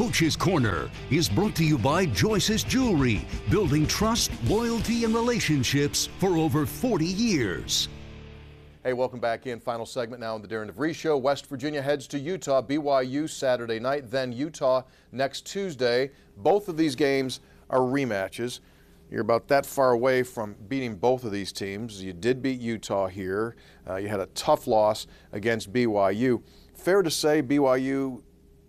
Coach's Corner is brought to you by Joyce's Jewelry, building trust, loyalty, and relationships for over 40 years. Hey, welcome back in. Final segment now on the Darian DeVries Show. West Virginia heads to Utah, BYU Saturday night, then Utah next Tuesday. Both of these games are rematches. You're about that far away from beating both of these teams. You did beat Utah here. You had a tough loss against BYU. Fair to say BYU,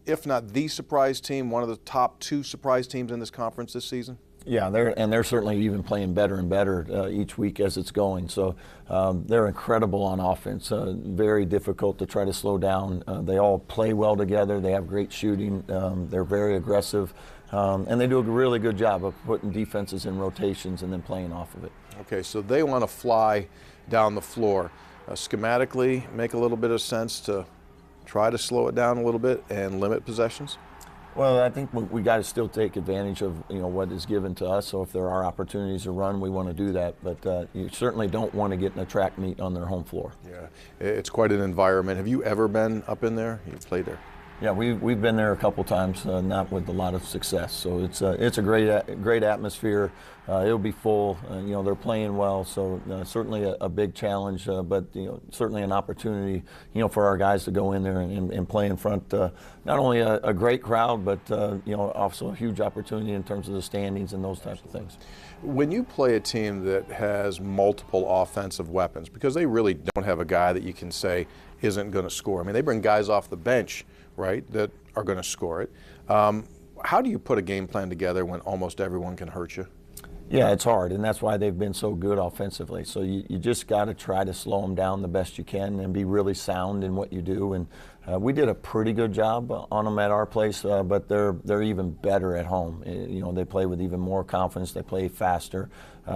if not the surprise team, one of the top two surprise teams in this conference this season? Yeah, they're certainly even playing better and better each week as it's going. So they're incredible on offense. Very difficult to try to slow down. They all play well together. They have great shooting. They're very aggressive. And they do a really good job of putting defenses in rotations and then playing off of it. Okay, so they want to fly down the floor. Schematically, make a little bit of sense to try to slow it down a little bit and limit possessions? Well, I think we got to still take advantage of what is given to us. So if there are opportunities to run, we want to do that. But you certainly don't want to get in a track meet on their home floor. Yeah, it's quite an environment. Have you ever been up in there? You've played there? Yeah, we've been there a couple times, not with a lot of success. So it's a great atmosphere. It'll be full. They're playing well, so certainly a big challenge, but certainly an opportunity, for our guys to go in there and play in front. Not only a great crowd, but also a huge opportunity in terms of the standings and those types of things. When you play a team that has multiple offensive weapons, because they really don't have a guy that you can say isn't going to score. I mean, they bring guys off the bench, right, that are going to score it. How do you put a game plan together when almost everyone can hurt you? Yeah, it's hard, and that's why they've been so good offensively. So you just got to try to slow them down the best you can and be really sound in what you do. And we did a pretty good job on them at our place, but they're even better at home. They play with even more confidence. They play faster.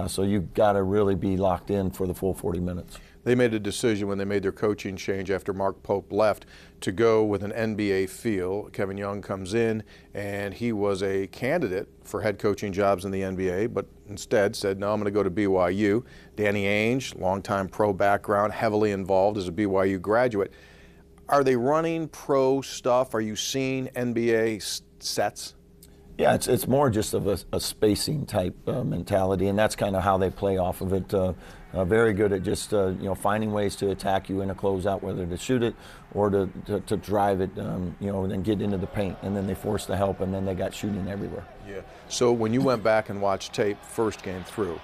So you've got to really be locked in for the full 40 minutes. They made a decision when they made their coaching change after Mark Pope left to go with an NBA feel. Kevin Young comes in, and he was a candidate for head coaching jobs in the NBA, but instead said, no, I'm going to go to BYU. Danny Ainge, longtime pro background, heavily involved as a BYU graduate. Are they running pro stuff? Are you seeing NBA sets? Yeah, it's more just of a spacing type mentality, and that's kind of how they play off of it. Very good at just finding ways to attack you in a closeout, whether to shoot it or to drive it, and then get into the paint, and then they force the help, and then they got shooting everywhere. Yeah. So when you went back and watched tape first game through,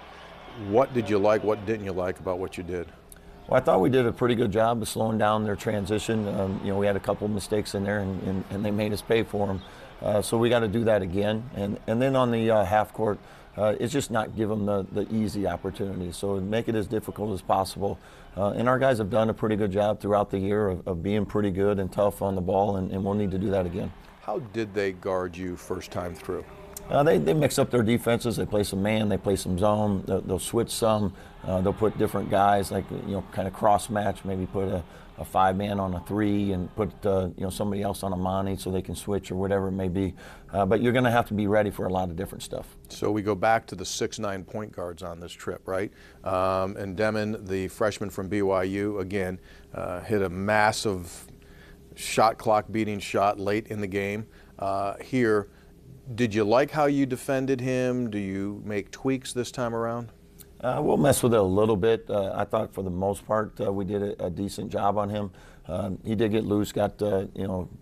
what did you like? What didn't you like about what you did? Well, I thought we did a pretty good job of slowing down their transition. We had a couple of mistakes in there, and they made us pay for them. So we got to do that again. And then on the half court, it's just not give them the easy opportunities. So make it as difficult as possible. And our guys have done a pretty good job throughout the year of being pretty good and tough on the ball, and we'll need to do that again. How did they guard you first time through? They mix up their defenses. They play some man, they play some zone. They'll switch some. They'll put different guys, like kind of cross match. Maybe put a 5-man on a 3 and put somebody else on a Monty so they can switch or whatever it may be. But you're going to have to be ready for a lot of different stuff. So we go back to the 6'9" point guards on this trip, right? And Demon, the freshman from BYU, again hit a massive shot clock beating shot late in the game here. Did you like how you defended him? Do you make tweaks this time around? We'll mess with it a little bit. I thought for the most part we did a decent job on him. He did get loose, got to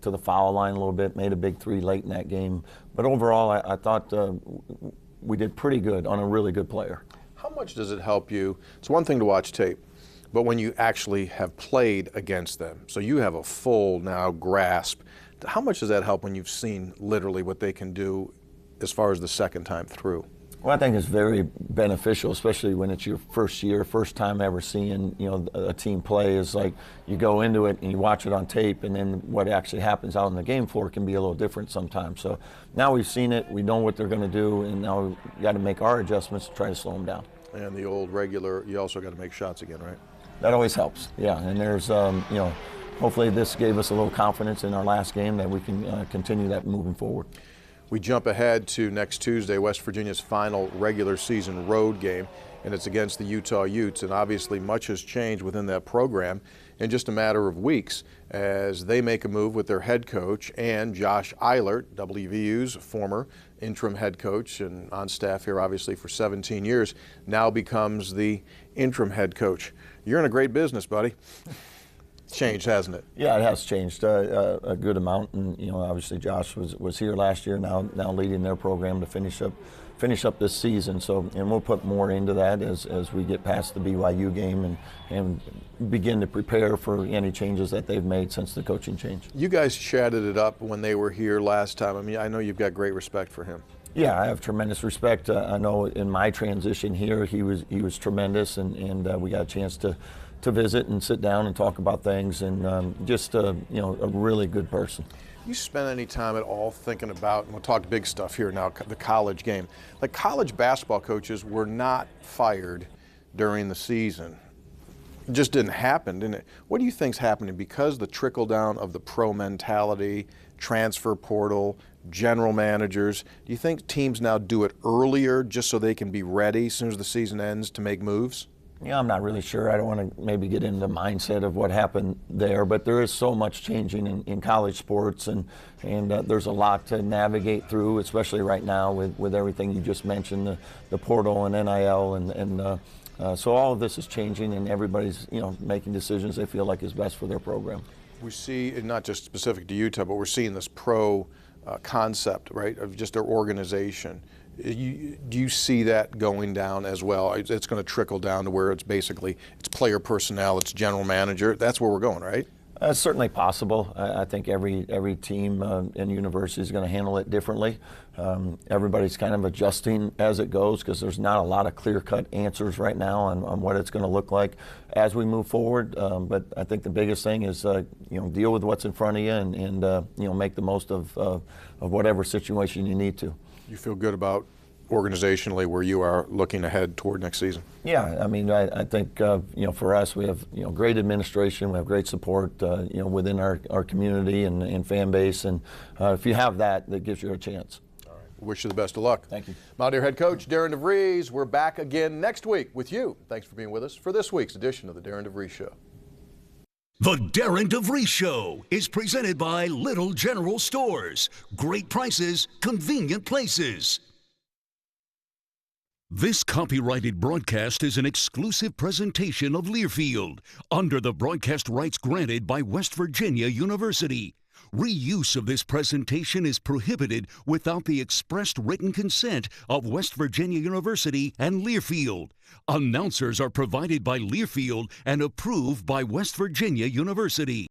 the foul line a little bit, made a big 3 late in that game. But overall, I thought we did pretty good on a really good player. How much does it help you? It's one thing to watch tape, but when you actually have played against them, so you have a full now grasp. How much does that help when you've seen literally what they can do as far as the second time through? Well, I think it's very beneficial, especially when it's your first year, first time ever seeing a team play. Is like you go into it and you watch it on tape, and then what actually happens out on the game floor can be a little different sometimes. So now we've seen it, we know what they're going to do, and now we've got to make our adjustments to try to slow them down. And the old regular, you also got to make shots again, right? That always helps, yeah. And there's, hopefully this gave us a little confidence in our last game that we can continue that moving forward. We jump ahead to next Tuesday, West Virginia's final regular season road game, and it's against the Utah Utes. And obviously much has changed within that program in just a matter of weeks as they make a move with their head coach, and Josh Eilert, WVU's former interim head coach and on staff here obviously for 17 years, now becomes the interim head coach. You're in a great business, buddy. Changed, hasn't it? Yeah, it has changed a good amount, and obviously Josh was here last year, now leading their program to finish up this season. So, and we'll put more into that as we get past the BYU game and begin to prepare for any changes that they've made since the coaching change. You guys chatted it up when they were here last time. I mean, I know you've got great respect for him. Yeah, I have tremendous respect. I know in my transition here, he was tremendous, and we got a chance to visit and sit down and talk about things, and just a really good person. You spend any time at all thinking about, and we'll talk big stuff here now, the college game. Like, college basketball coaches were not fired during the season. It just didn't happen, didn't it? What do you think's happening because the trickle down of the pro mentality, transfer portal, general managers? Do you think teams now do it earlier just so they can be ready as soon as the season ends to make moves? Yeah, I'm not really sure. I don't want to maybe get into the mindset of what happened there, but there is so much changing in college sports, and there's a lot to navigate through, especially right now with everything you just mentioned, the portal and NIL, and so all of this is changing, and everybody's making decisions they feel like is best for their program. We see, not just specific to Utah, but we're seeing this pro concept, right, of just their organization. Do you see that going down as well? It's going to trickle down to where it's basically it's player personnel, it's general manager. That's where we're going, right? It's certainly possible. I think every team and university is going to handle it differently. Everybody's kind of adjusting as it goes because there's not a lot of clear-cut answers right now on what it's going to look like as we move forward. But I think the biggest thing is deal with what's in front of you and make the most of whatever situation you need to. You feel good about organizationally where you are looking ahead toward next season? Yeah, I mean, I think for us, we have great administration, we have great support within our community and fan base, and if you have that gives you a chance. All right. Wish you the best of luck. Thank you. Mount Airy head coach Darian DeVries. We're back again next week with you. Thanks for being with us for this week's edition of the Darian DeVries Show. The Darian DeVries Show is presented by Little General Stores. Great prices, convenient places. This copyrighted broadcast is an exclusive presentation of Learfield under the broadcast rights granted by West Virginia University. Reuse of this presentation is prohibited without the expressed written consent of West Virginia University and Learfield. Announcers are provided by Learfield and approved by West Virginia University.